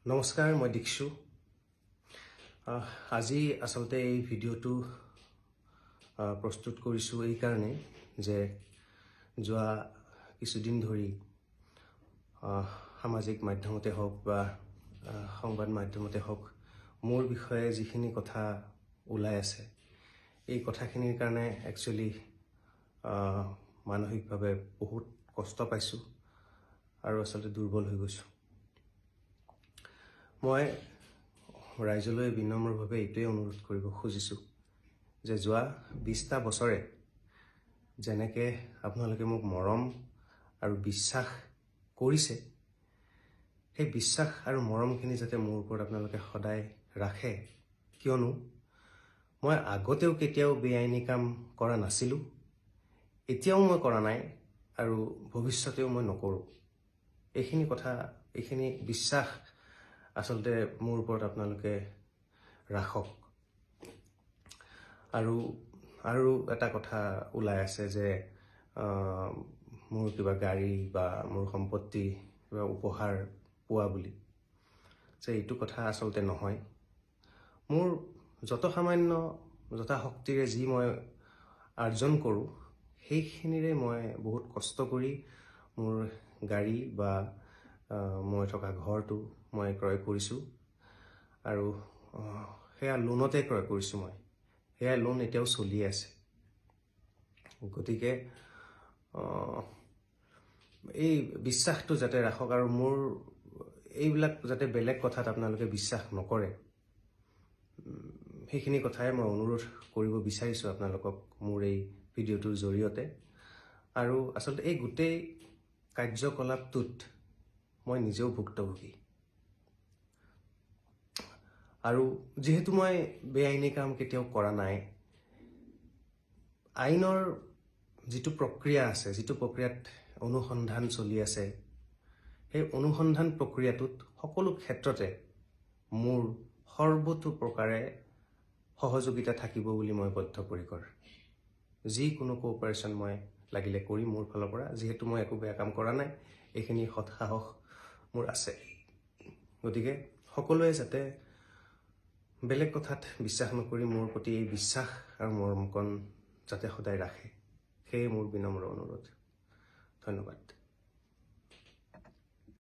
নমস্কাৰ, মই দীক্ষু। আজি আসলতে এই ভিডিঅ'টো প্ৰস্তুত কৰিছোঁ এই কাৰণে যে যোৱা কিছুদিন ধৰি সামাজিক মাধ্যমতে হওক বা সংবাদ মাধ্যমতে হওক মোৰ বিষয়ে যিখিনি কথা ওলাই আছে এই কথাখিনিৰ কাৰণে একচুৱেলি মানসিকভাৱে বহুত কষ্ট পাইছোঁ আৰু আসলতে দুৰ্বল হৈ গৈছোঁ। মই ৰাইজলৈ বিনম্ৰভাৱে এইটোৱে অনুৰোধ কৰিব খুজিছোঁ যে যোৱা 20টা বছৰে যেনেকে আপোনালোকে মোক মৰম আৰু বিশ্বাস কৰিছে সেই বিশ্বাস আৰু মৰমখিনি যাতে মোৰ ওপৰত আপোনালোকে সদায় ৰাখে, কিয়নো মই আগতেও কেতিয়াও বেআইনী কাম কৰা নাছিলোঁ, এতিয়াও মই কৰা নাই আৰু ভৱিষ্যতেও মই নকৰোঁ। এইখিনি বিশ্বাস আসলতে মোৰ ওপৰত আপোনালোকে ৰাখক। আৰু এটা কথা ওলাই আছে যে মোৰ কিবা গাড়ী বা মোৰ সম্পত্তি কিবা উপহাৰ পোৱা বুলি, যে এইটো কথা আসলতে নহয়। মোৰ যথাসামান্য যথাশক্তিৰে যি মই আৰ্জন কৰোঁ সেইখিনিৰে মই বহুত কষ্ট কৰি মোৰ গাড়ী বা মই থকা ঘৰটো মই ক্ৰয় কৰিছোঁ আৰু সেয়া লোনতে ক্ৰয় কৰিছোঁ। সেয়া লোন এতিয়াও চলি আছে। গতিকে এই বিশ্বাসটো যাতে ৰাখক আৰু মোৰ এইবিলাক যাতে বেলেগ কথাত আপোনালোকে বিশ্বাস নকৰে, সেইখিনি কথাই মই অনুৰোধ কৰিব বিচাৰিছোঁ আপোনালোকক মোৰ এই ভিডিঅ'টোৰ জৰিয়তে। আৰু আসলতে এই গোটেই কাৰ্যকলাপটোত মই নিজেও ভুক্তভোগী আৰু যিহেতু মই বেআইনী কাম কেতিয়াও কৰা নাই, আইনৰ যিটো প্ৰক্ৰিয়া আছে, যিটো প্ৰক্ৰিয়াত অনুসন্ধান চলি আছে, সেই অনুসন্ধান প্ৰক্ৰিয়াটোত সকলো ক্ষেত্ৰতে মোৰ সৰ্বতো প্ৰকাৰে সহযোগিতা থাকিব বুলি মই বদ্ধপৰিকৰ। যিকোনো কোঅপাৰেশ্যন মই লাগিলে কৰি মোৰ ফালৰ পৰা, যিহেতু মই একো বেয়া কাম কৰা নাই, এইখিনি সৎসাহস মোৰ আছে। গতিকে সকলোৱে যাতে বেলেগ কথাত বিশ্বাস নকৰি মোৰ প্ৰতি এই বিশ্বাস আৰু মৰমকণ যাতে সদায় ৰাখে, সেয়ে মোৰ বিনম্ৰ অনুৰোধ। ধন্যবাদ।